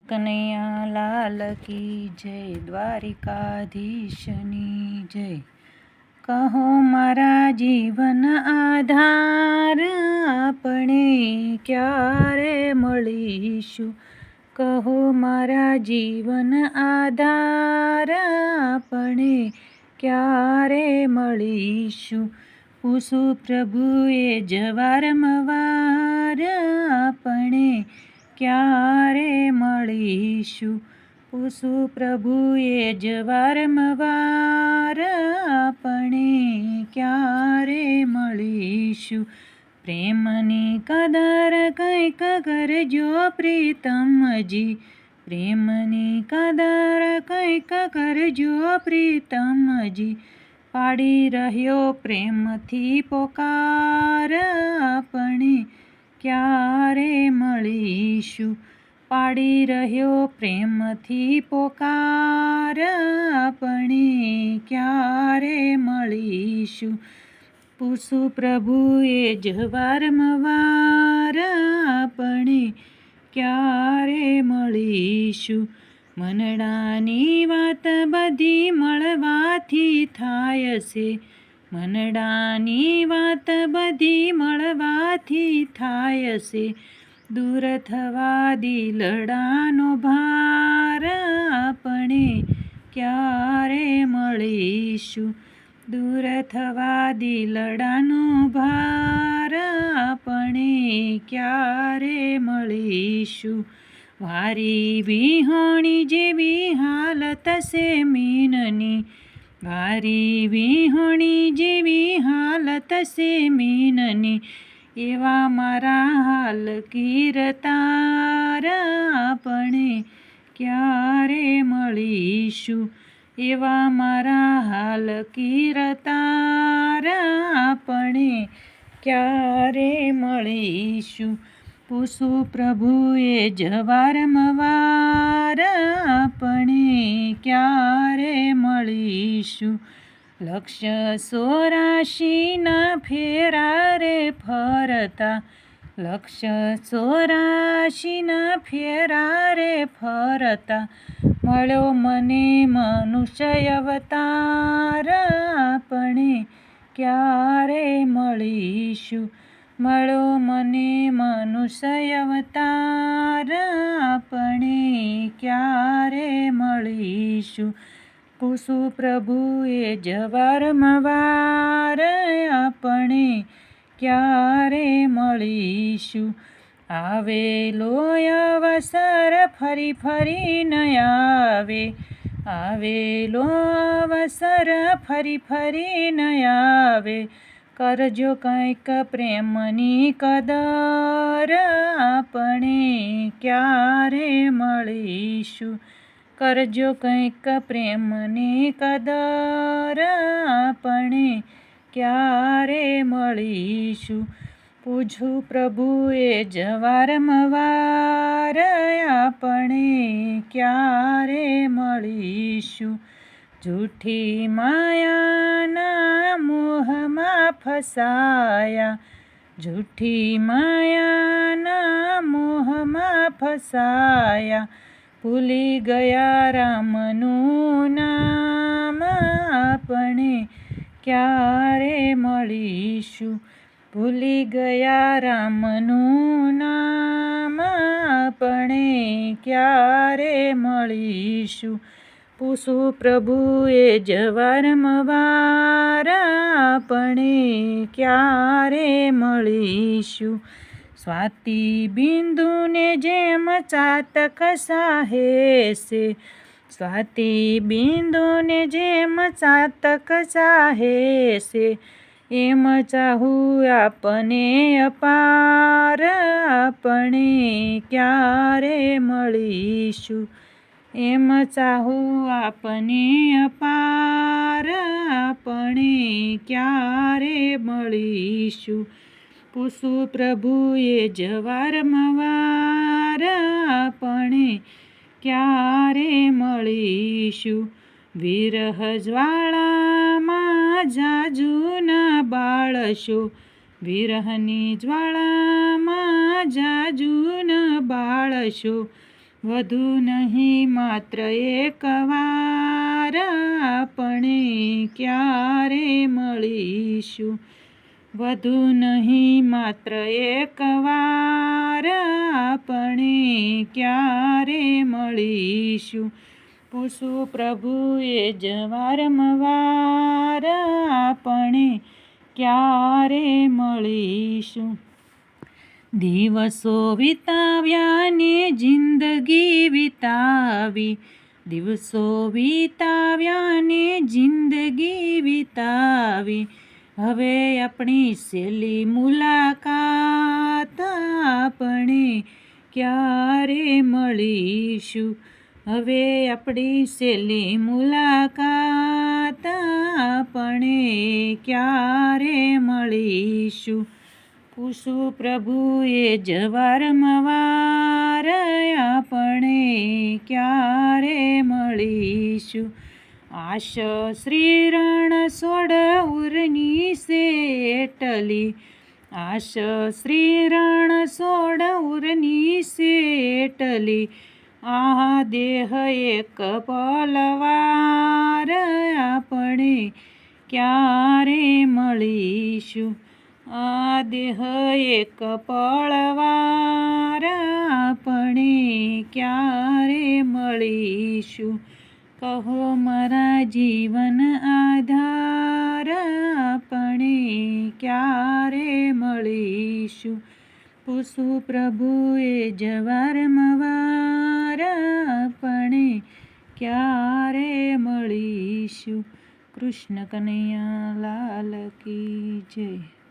કનૈયા લાલ કી જય, દ્વારિકાધીશની જય. કહો મારા જીવન આધાર, આપણે ક્યારે મળીશું? કહો મારા જીવન આધાર, આપણે ક્યારે મળીશું? પૂછું પ્રભુએ જવારમવાર, આપણે ક્યારે મળીશું? પૂછું પ્રભુએ જવારમવાર, આપણે ક્યારે મળીશું? પ્રેમની કદર કંઈક કરજો પ્રીતમજી, પ્રેમની કદર કંઈક કરજો પ્રીતમજી. પાડી રહ્યો પ્રેમથી પોકાર, આપણે ક્યારે મળીશું? પાડી રહ્યો પ્રેમથી પોકાર, આપણે ક્યારે મળીશું? પૂછું પ્રભુએ જવારમવાર, આપણે ક્યારે મળીશું? મનડાની વાત બધી મળવાથી થાય છે, મનડાની વાત બધી મળવાથી થાય છે. દૂર થવા દિલડાનો ભાર, આપણે ક્યારે મળીશું? દૂર થવા દિલડાનો ભાર, આપણે ક્યારે મળીશું? વારી વિહોણી જેવી હાલત છે મીનની, વારી વિહોણી જેવી હાલત છે મીનની. એવા મારા હાલ કીરતાર, આપણે ક્યારે મળીશું? એવા મારા હાલ કીરતાર, આપણે ક્યારે મળીશું? પૂછું પ્રભુએ જવારમવાર, આપણે ક્યારે મળીશું? લક્ષ્ય 84ના ફેરા રે ફરતા, લક્ષ્ય 84ના ફેરા રે ફરતા. મળ્યો મને મનુષ્ય અવતાર, આપણે ક્યારે મળીશું? મળ્યો મને મનુષ્ય અવતાર, આપણે ક્યારે મળીશું? પૂછું પ્રભુએ જવારમવાર, આપણે ક્યારે મળીશું? આવેલો અવસર ફરી ફરી ન આવે, આવેલો અવસર ફરી ફરી ન આવે. કરજો કંઈક પ્રેમની કદર, આપણે ક્યારે મળીશું? કરજો કંઈક પ્રેમની કદર, આપણે ક્યારે મળીશું? પૂછું પ્રભુએ જવારમવાર, આપણે ક્યારે મળીશું? જૂઠી માયાના મોહમાં ફસાયા, જૂઠી માયાના મોહમાં ફસાયા. ભૂલી ગયા રામનું નામ, આપણે ક્યારે મળીશું? ભૂલી ગયા રામનું નામ, આપણે ક્યારે મળીશું? પૂછું પ્રભુએ જવારમવાર, આપણે ક્યારે મળીશું? સ્વાતિ બિંદુને જેમ ચાતક સાહે છે, સ્વાતિ બિંદુને જેમ ચાતક ચાહે છે. એમ ચાહું આપને અપાર, આપણે ક્યારે મળીશું? એમ ચાહું આપને અપાર, આપણે ક્યારે મળીશું? પૂછું પ્રભુએ જવારમવાર, આપણે ક્યારે મળીશું? વિરહ જ્વાળામાં જાજુ ન બાળશો, વિરહની જ્વાળામાં જાજુ ન બાળશો. વધુ નહીં માત્ર એકવાર આપણે ક્યારે મળીશું. વધુ નહીં માત્ર એકવાર આપણે ક્યારે મળીશું. પૂછું પ્રભુએ જ વારંવાર આપણે ક્યારે મળીશું. દિવસો વિતાવ્યા ને જિંદગી વિતાવી, દિવસો વિતાવ્યા ને જિંદગી વિતાવી. હવે આપણી છેલ્લી મુલાકાત આપણે ક્યારે મળીશું. હવે આપણી છેલ્લી મુલાકાત આપણે ક્યારે મળીશું. પૂછું પ્રભુએ જ વારંવાર આપણે ક્યારે મળીશું. આશ શ્રી રણછોડ ઉરની શેટલી, આશ શ્રી રણછોડ ઉરની શેટલી. આ દેહ એક પલવાર આપણે ક્યારે મળીશું. આ દેહ એક પળવાર આપણે ક્યારે મળીશું. કહો મારા જીવન આધાર આપણે ક્યારે મળીશું. પૂછું પ્રભુએ જ વારંવાર આપણે ક્યારે મળીશું. કૃષ્ણ કનૈયા લાલ કી જય.